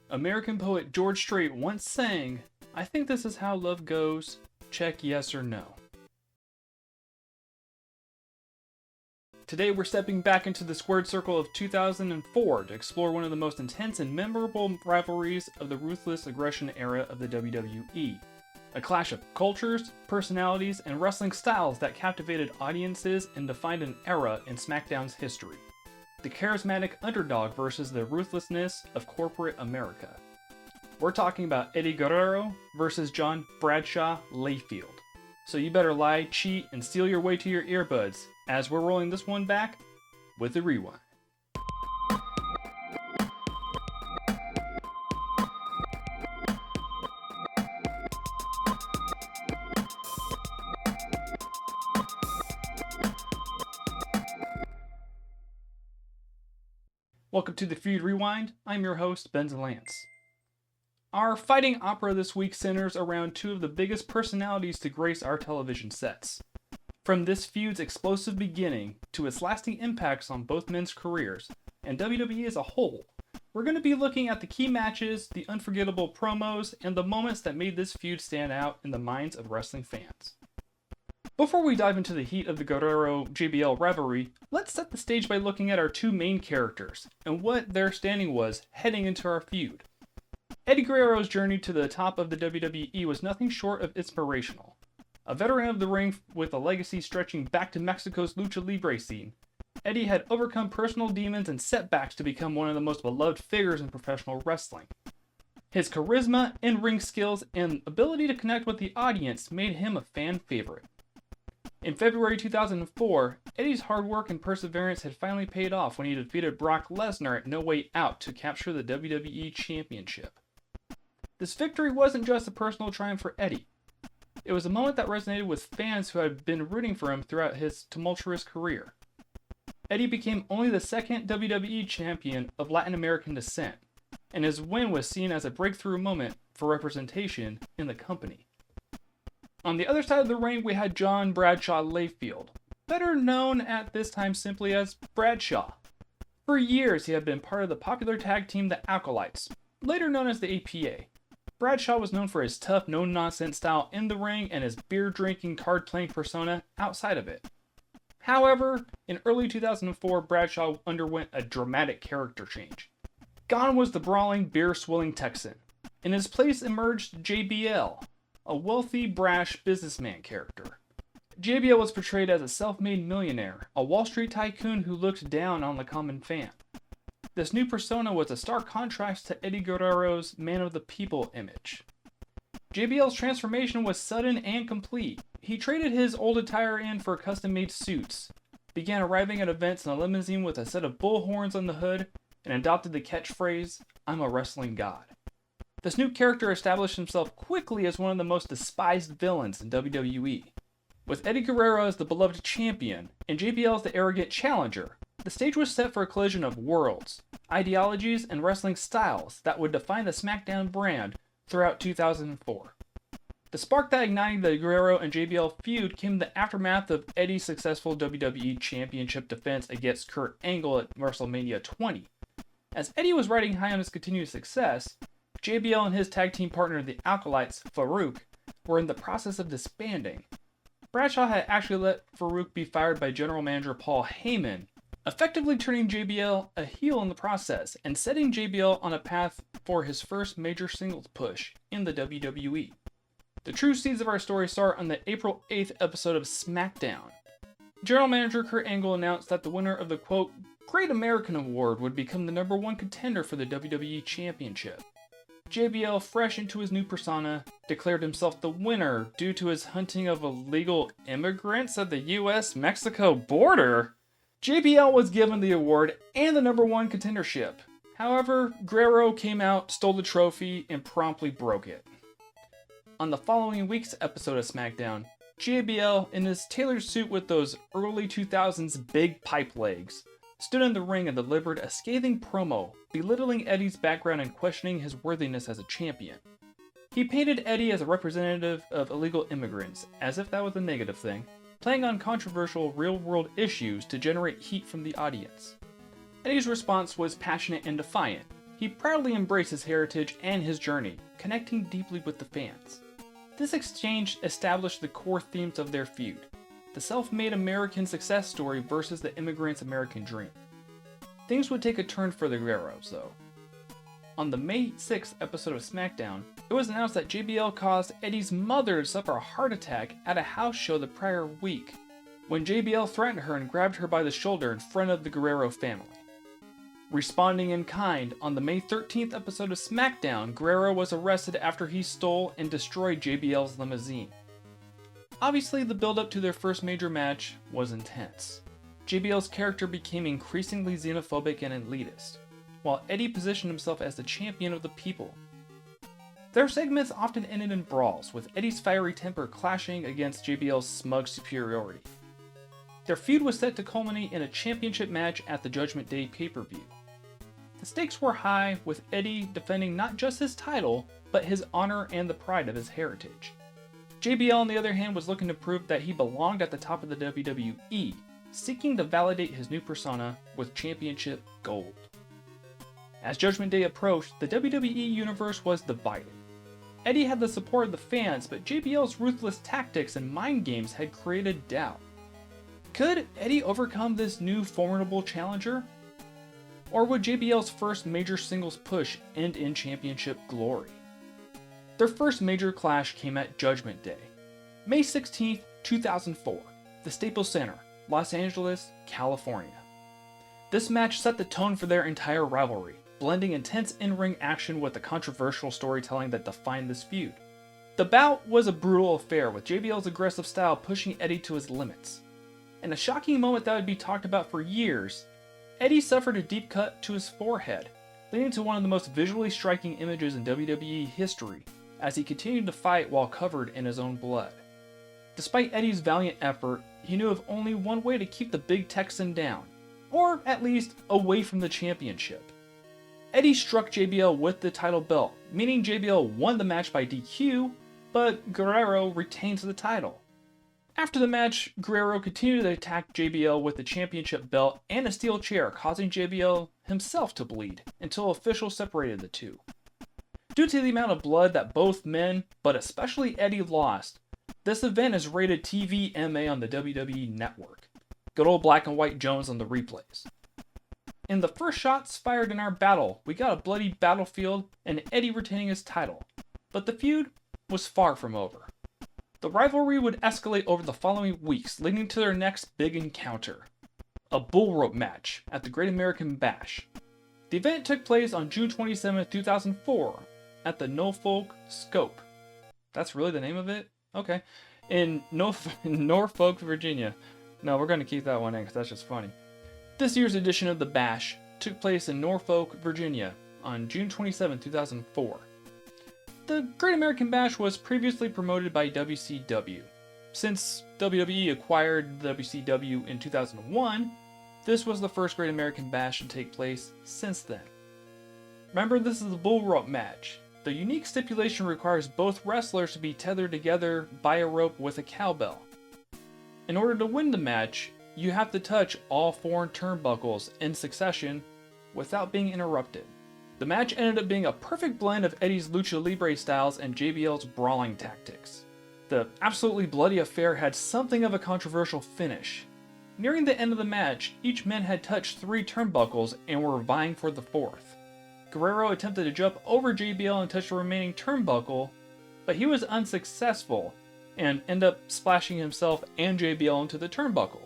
American poet George Strait once sang, "I think this is how love goes, check yes or no." Today we're stepping back into the squared circle of 2004 to explore one of the most intense and memorable rivalries of the Ruthless Aggression era of the WWE. A clash of cultures, personalities, and wrestling styles that captivated audiences and defined an era in SmackDown's history. The charismatic underdog versus the ruthlessness of corporate America. We're talking about Eddie Guerrero versus John Bradshaw Layfield. So you better lie, cheat, and steal your way to your earbuds as we're rolling this one back with the rewind. Welcome to the Feud Rewind. I'm your host, Benz Lance. Our fighting opera this week centers around two of the biggest personalities to grace our television sets. From this feud's explosive beginning to its lasting impacts on both men's careers, and WWE as a whole, we're going to be looking at the key matches, the unforgettable promos, and the moments that made this feud stand out in the minds of wrestling fans. Before we dive into the heat of the Guerrero-JBL rivalry, let's set the stage by looking at our two main characters and what their standing was heading into our feud. Eddie Guerrero's journey to the top of the WWE was nothing short of inspirational. A veteran of the ring with a legacy stretching back to Mexico's lucha libre scene, Eddie had overcome personal demons and setbacks to become one of the most beloved figures in professional wrestling. His charisma, in-ring skills, and ability to connect with the audience made him a fan favorite. In February 2004, Eddie's hard work and perseverance had finally paid off when he defeated Brock Lesnar at No Way Out to capture the WWE Championship. This victory wasn't just a personal triumph for Eddie. It was a moment that resonated with fans who had been rooting for him throughout his tumultuous career. Eddie became only the second WWE champion of Latin American descent, and his win was seen as a breakthrough moment for representation in the company. On the other side of the ring, we had John Bradshaw Layfield, better known at this time simply as Bradshaw. For years, he had been part of the popular tag team The Acolytes, later known as the APA. Bradshaw was known for his tough, no-nonsense style in the ring and his beer-drinking, card-playing persona outside of it. However, in early 2004, Bradshaw underwent a dramatic character change. Gone was the brawling, beer-swilling Texan. In his place emerged JBL, a wealthy, brash businessman character. JBL was portrayed as a self-made millionaire, a Wall Street tycoon who looked down on the common fan. This new persona was a stark contrast to Eddie Guerrero's man of the people image. JBL's transformation was sudden and complete. He traded his old attire in for custom-made suits, began arriving at events in a limousine with a set of bullhorns on the hood, and adopted the catchphrase, "I'm a wrestling god." This new character established himself quickly as one of the most despised villains in WWE. With Eddie Guerrero as the beloved champion, and JBL as the arrogant challenger, the stage was set for a collision of worlds, ideologies, and wrestling styles that would define the SmackDown brand throughout 2004. The spark that ignited the Guerrero and JBL feud came in the aftermath of Eddie's successful WWE Championship defense against Kurt Angle at WrestleMania 20. As Eddie was riding high on his continued success, JBL and his tag team partner, the Acolytes, Farouk, were in the process of disbanding. Bradshaw had actually let Farouk be fired by general manager Paul Heyman, effectively turning JBL a heel in the process and setting JBL on a path for his first major singles push in the WWE. The true seeds of our story start on the April 8th episode of SmackDown. General manager Kurt Angle announced that the winner of the quote, Great American Award would become the #1 contender for the WWE Championship. JBL, fresh into his new persona, declared himself the winner due to his hunting of illegal immigrants at the US-Mexico border. JBL was given the award and the #1 contendership. However, Guerrero came out, stole the trophy, and promptly broke it. On the following week's episode of SmackDown, JBL, in his tailored suit with those early 2000s big pipe legs, stood in the ring and delivered a scathing promo, belittling Eddie's background and questioning his worthiness as a champion. He painted Eddie as a representative of illegal immigrants, as if that was a negative thing, playing on controversial real-world issues to generate heat from the audience. Eddie's response was passionate and defiant. he proudly embraced his heritage and his journey, connecting deeply with the fans. This exchange established the core themes of their feud: the self-made American success story versus the immigrant's American dream. Things would take a turn for the Guerreros, though. On the May 6th episode of SmackDown, it was announced that JBL caused Eddie's mother to suffer a heart attack at a house show the prior week, when JBL threatened her and grabbed her by the shoulder in front of the Guerrero family. Responding in kind, on the May 13th episode of SmackDown, Guerrero was arrested after he stole and destroyed JBL's limousine. Obviously, the build-up to their first major match was intense. JBL's character became increasingly xenophobic and elitist, while Eddie positioned himself as the champion of the people. Their segments often ended in brawls, with Eddie's fiery temper clashing against JBL's smug superiority. Their feud was set to culminate in a championship match at the Judgment Day pay-per-view. The stakes were high, with Eddie defending not just his title, but his honor and the pride of his heritage. JBL, on the other hand, was looking to prove that he belonged at the top of the WWE, seeking to validate his new persona with championship gold. As Judgment Day approached, the WWE universe was divided. Eddie had the support of the fans, but JBL's ruthless tactics and mind games had created doubt. Could Eddie overcome this new formidable challenger? Or would JBL's first major singles push end in championship glory? Their first major clash came at Judgment Day, May 16, 2004, the Staples Center, Los Angeles, California. This match set the tone for their entire rivalry, blending intense in-ring action with the controversial storytelling that defined this feud. The bout was a brutal affair, with JBL's aggressive style pushing Eddie to his limits. In a shocking moment that would be talked about for years, Eddie suffered a deep cut to his forehead, leading to one of the most visually striking images in WWE history, as he continued to fight while covered in his own blood. Despite Eddie's valiant effort, he knew of only one way to keep the big Texan down, or at least away from the championship. Eddie struck JBL with the title belt, meaning JBL won the match by DQ, but Guerrero retains the title. After the match, Guerrero continued to attack JBL with the championship belt and a steel chair, causing JBL himself to bleed, until officials separated the two. Due to the amount of blood that both men, but especially Eddie, lost, this event is rated TVMA on the WWE Network. Good old Black and White Jones on the replays. In the first shots fired in our battle, we got a bloody battlefield and Eddie retaining his title, but the feud was far from over. The rivalry would escalate over the following weeks, leading to their next big encounter, a bull rope match at the Great American Bash. The event took place on June 27, 2004, at the Norfolk Scope. That's really the name of it? Okay. In Norfolk, Virginia. No, we're going to keep that one in because that's just funny. This year's edition of the Bash took place in Norfolk, Virginia on June 27, 2004. The Great American Bash was previously promoted by WCW. Since WWE acquired WCW in 2001, this was the first Great American Bash to take place since then. Remember, this is a bull rope match. The unique stipulation requires both wrestlers to be tethered together by a rope with a cowbell. In order to win the match, you have to touch all 4 turnbuckles in succession without being interrupted. The match ended up being a perfect blend of Eddie's lucha libre styles and JBL's brawling tactics. The absolutely bloody affair had something of a controversial finish. Nearing the end of the match, each man had touched 3 turnbuckles and were vying for the 4th. Guerrero attempted to jump over JBL and touch the remaining turnbuckle, but he was unsuccessful and ended up splashing himself and JBL into the turnbuckle.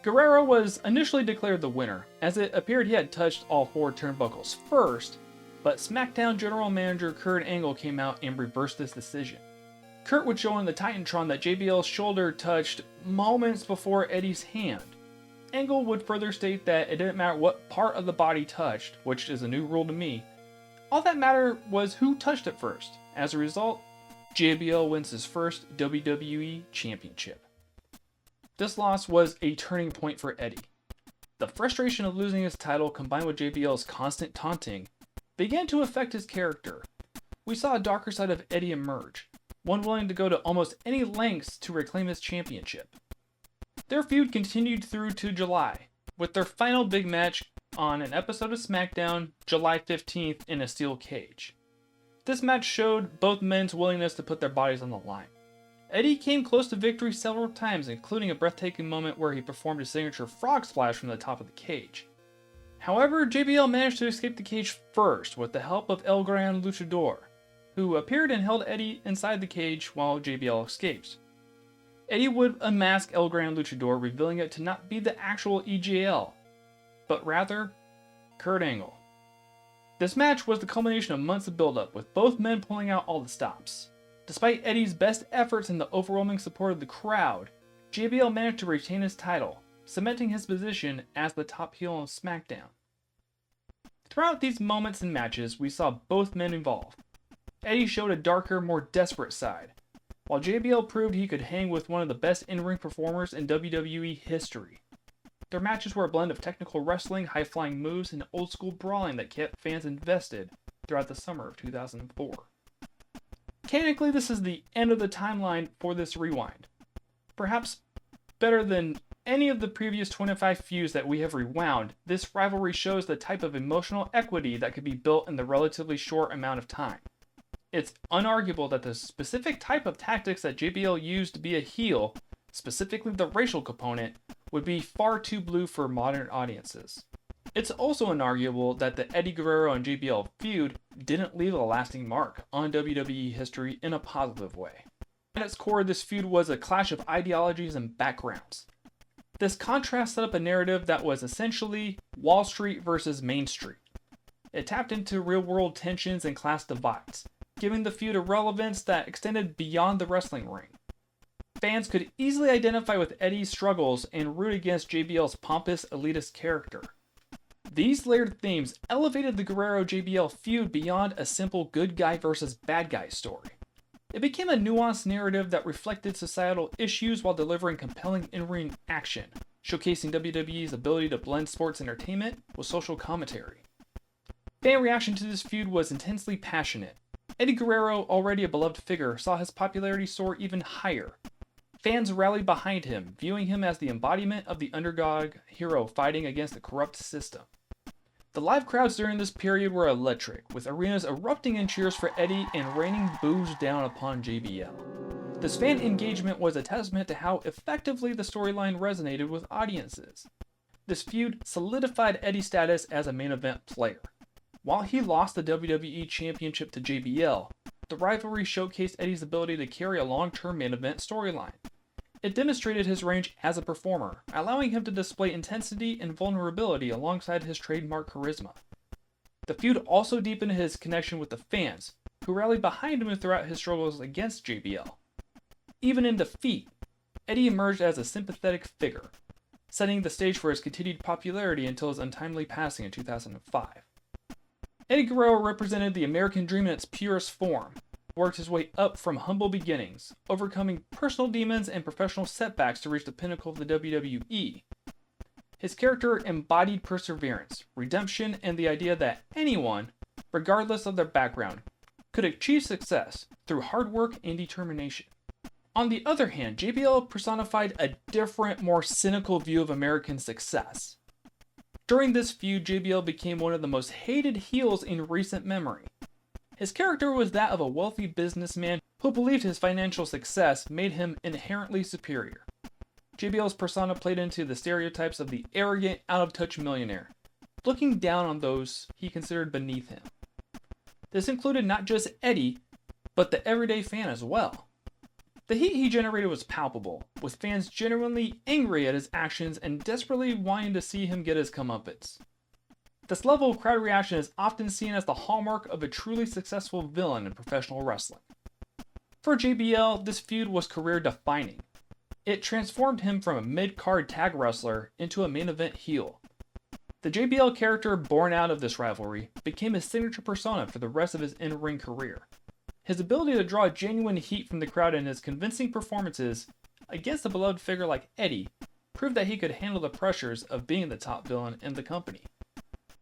Guerrero was initially declared the winner, as it appeared he had touched all 4 turnbuckles first, but SmackDown General Manager Kurt Angle came out and reversed this decision. Kurt would show in the Titantron that JBL's shoulder touched moments before Eddie's hand. Angle would further state that it didn't matter what part of the body touched, which is a new rule to me. All that mattered was who touched it first. As a result, JBL wins his first WWE Championship. This loss was a turning point for Eddie. The frustration of losing his title, combined with JBL's constant taunting, began to affect his character. We saw a darker side of Eddie emerge, one willing to go to almost any lengths to reclaim his championship. Their feud continued through to July, with their final big match on an episode of SmackDown, July 15th, in a steel cage. This match showed both men's willingness to put their bodies on the line. Eddie came close to victory several times, including a breathtaking moment where he performed his signature frog splash from the top of the cage. However, JBL managed to escape the cage first with the help of El Gran Luchador, who appeared and held Eddie inside the cage while JBL escaped. Eddie would unmask El Gran Luchador, revealing it to not be the actual EGL, but rather Kurt Angle. This match was the culmination of months of build-up, with both men pulling out all the stops. Despite Eddie's best efforts and the overwhelming support of the crowd, JBL managed to retain his title, cementing his position as the top heel on SmackDown. Throughout these moments and matches, we saw both men involved. Eddie showed a darker, more desperate side, while JBL proved he could hang with one of the best in-ring performers in WWE history. Their matches were a blend of technical wrestling, high-flying moves, and old-school brawling that kept fans invested throughout the summer of 2004. Mechanically, this is the end of the timeline for this rewind. Perhaps better than any of the previous 25 feuds that we have rewound, this rivalry shows the type of emotional equity that could be built in the relatively short amount of time. It's unarguable that the specific type of tactics that JBL used to be a heel, specifically the racial component, would be far too blue for modern audiences. It's also unarguable that the Eddie Guerrero and JBL feud didn't leave a lasting mark on WWE history in a positive way. At its core, this feud was a clash of ideologies and backgrounds. This contrast set up a narrative that was essentially Wall Street versus Main Street. It tapped into real-world tensions and class divides, giving the feud a relevance that extended beyond the wrestling ring. Fans could easily identify with Eddie's struggles and root against JBL's pompous, elitist character. These layered themes elevated the Guerrero-JBL feud beyond a simple good guy versus bad guy story. It became a nuanced narrative that reflected societal issues while delivering compelling in-ring action, showcasing WWE's ability to blend sports entertainment with social commentary. Fan reaction to this feud was intensely passionate. Eddie Guerrero, already a beloved figure, saw his popularity soar even higher. Fans rallied behind him, viewing him as the embodiment of the underdog hero fighting against a corrupt system. The live crowds during this period were electric, with arenas erupting in cheers for Eddie and raining boos down upon JBL. This fan engagement was a testament to how effectively the storyline resonated with audiences. This feud solidified Eddie's status as a main event player. While he lost the WWE Championship to JBL, the rivalry showcased Eddie's ability to carry a long-term main event storyline. It demonstrated his range as a performer, allowing him to display intensity and vulnerability alongside his trademark charisma. The feud also deepened his connection with the fans, who rallied behind him throughout his struggles against JBL. Even in defeat, Eddie emerged as a sympathetic figure, setting the stage for his continued popularity until his untimely passing in 2005. Eddie Guerrero represented the American dream in its purest form, worked his way up from humble beginnings, overcoming personal demons and professional setbacks to reach the pinnacle of the WWE. His character embodied perseverance, redemption, and the idea that anyone, regardless of their background, could achieve success through hard work and determination. On the other hand, JBL personified a different, more cynical view of American success. During this feud, JBL became one of the most hated heels in recent memory. His character was that of a wealthy businessman who believed his financial success made him inherently superior. JBL's persona played into the stereotypes of the arrogant, out-of-touch millionaire, looking down on those he considered beneath him. This included not just Eddie, but the everyday fan as well. The heat he generated was palpable, with fans genuinely angry at his actions and desperately wanting to see him get his comeuppance. This level of crowd reaction is often seen as the hallmark of a truly successful villain in professional wrestling. For JBL, this feud was career-defining. It transformed him from a mid-card tag wrestler into a main event heel. The JBL character born out of this rivalry became his signature persona for the rest of his in-ring career. His ability to draw genuine heat from the crowd and his convincing performances against a beloved figure like Eddie proved that he could handle the pressures of being the top villain in the company.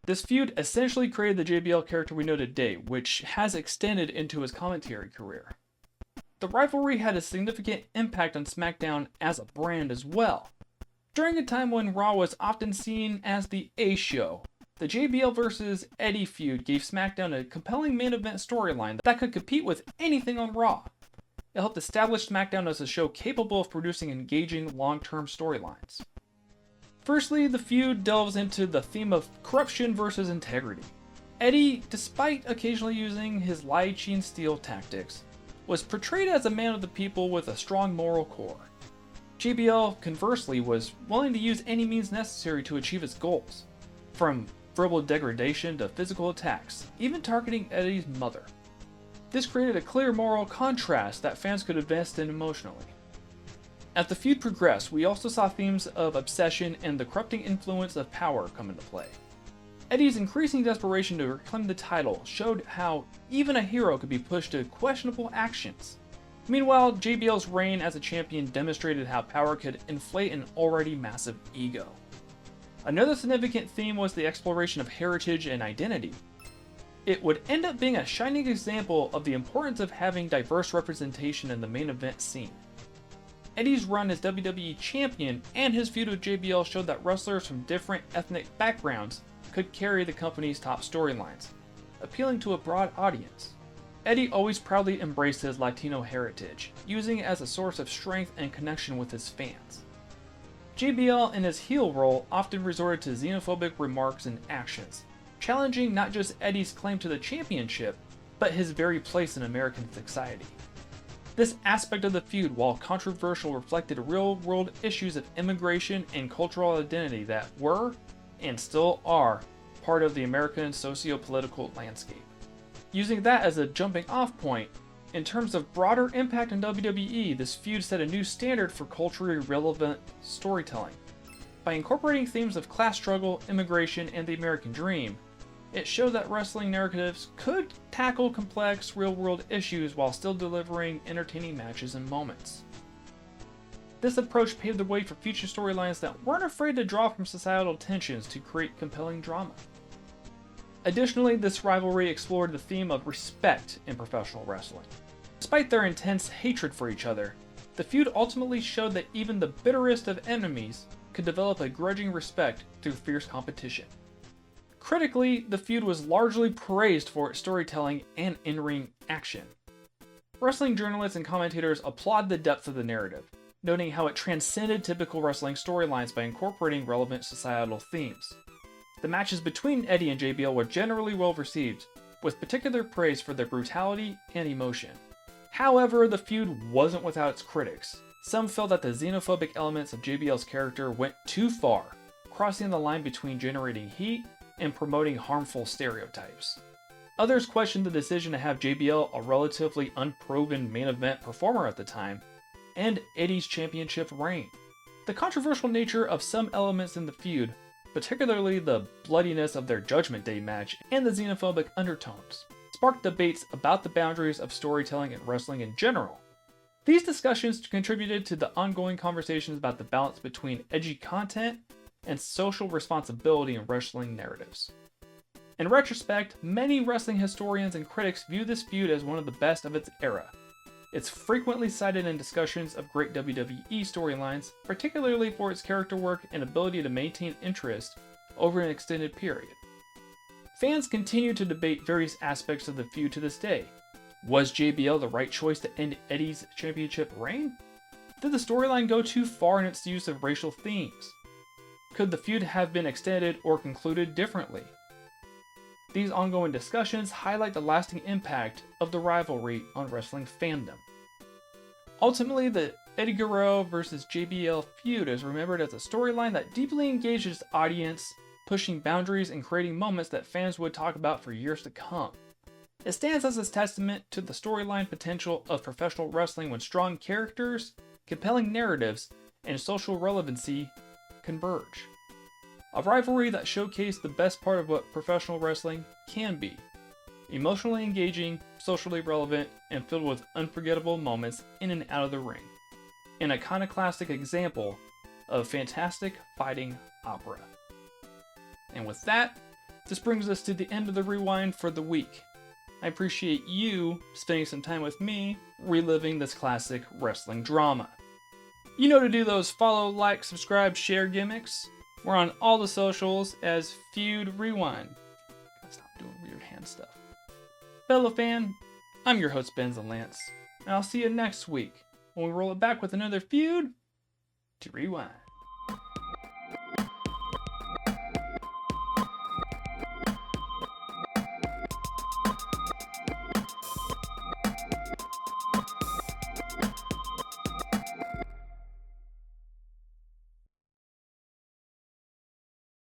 This feud essentially created the JBL character we know today, which has extended into his commentary career. The rivalry had a significant impact on SmackDown as a brand as well. During a time when Raw was often seen as the A show, The JBL vs. Eddie feud gave SmackDown a compelling main event storyline that could compete with anything on Raw. It helped establish SmackDown as a show capable of producing engaging long-term storylines. Firstly, the feud delves into the theme of corruption versus integrity. Eddie, despite occasionally using his lie, cheat, and steal tactics, was portrayed as a man of the people with a strong moral core. JBL, conversely, was willing to use any means necessary to achieve his goals, from verbal degradation to physical attacks, even targeting Eddie's mother. This created a clear moral contrast that fans could invest in emotionally. As the feud progressed, we also saw themes of obsession and the corrupting influence of power come into play. Eddie's increasing desperation to reclaim the title showed how even a hero could be pushed to questionable actions. Meanwhile, JBL's reign as a champion demonstrated how power could inflate an already massive ego. Another significant theme was the exploration of heritage and identity. It would end up being a shining example of the importance of having diverse representation in the main event scene. Eddie's run as WWE Champion and his feud with JBL showed that wrestlers from different ethnic backgrounds could carry the company's top storylines, appealing to a broad audience. Eddie always proudly embraced his Latino heritage, using it as a source of strength and connection with his fans. JBL in his heel role often resorted to xenophobic remarks and actions, challenging not just Eddie's claim to the championship, but his very place in American society. This aspect of the feud, while controversial, reflected real-world issues of immigration and cultural identity that were, and still are, part of the American socio-political landscape. Using that as a jumping-off point, in terms of broader impact on WWE, this feud set a new standard for culturally relevant storytelling. By incorporating themes of class struggle, immigration, and the American dream, it showed that wrestling narratives could tackle complex, real-world issues while still delivering entertaining matches and moments. This approach paved the way for future storylines that weren't afraid to draw from societal tensions to create compelling drama. Additionally, this rivalry explored the theme of respect in professional wrestling. Despite their intense hatred for each other, the feud ultimately showed that even the bitterest of enemies could develop a grudging respect through fierce competition. Critically, the feud was largely praised for its storytelling and in-ring action. Wrestling journalists and commentators applaud the depth of the narrative, noting how it transcended typical wrestling storylines by incorporating relevant societal themes. The matches between Eddie and JBL were generally well received, with particular praise for their brutality and emotion. However, the feud wasn't without its critics. Some felt that the xenophobic elements of JBL's character went too far, crossing the line between generating heat and promoting harmful stereotypes. Others questioned the decision to have JBL, a relatively unproven main event performer at the time, and Eddie's championship reign. The controversial nature of some elements in the feud, particularly the bloodiness of their Judgment Day match and the xenophobic undertones, sparked debates about the boundaries of storytelling and wrestling in general. These discussions contributed to the ongoing conversations about the balance between edgy content and social responsibility in wrestling narratives. In retrospect, many wrestling historians and critics view this feud as one of the best of its era. It's frequently cited in discussions of great WWE storylines, particularly for its character work and ability to maintain interest over an extended period. Fans continue to debate various aspects of the feud to this day. Was JBL the right choice to end Eddie's championship reign? Did the storyline go too far in its use of racial themes? Could the feud have been extended or concluded differently? These ongoing discussions highlight the lasting impact of the rivalry on wrestling fandom. Ultimately, the Eddie Guerrero vs. JBL feud is remembered as a storyline that deeply engaged its audience, pushing boundaries and creating moments that fans would talk about for years to come. It stands as a testament to the storyline potential of professional wrestling when strong characters, compelling narratives, and social relevancy converge. A rivalry that showcased the best part of what professional wrestling can be: emotionally engaging, socially relevant, and filled with unforgettable moments in and out of the ring. An iconoclastic example of fantastic fighting opera. And with that, this brings us to the end of the rewind for the week. I appreciate you spending some time with me reliving this classic wrestling drama. You know to do those follow, like, subscribe, share gimmicks. We're on all the socials as Feud Rewind. Gotta stop doing weird hand stuff. Fellow fan, I'm your host, Benz and Lance, and I'll see you next week when we roll it back with another Feud to Rewind.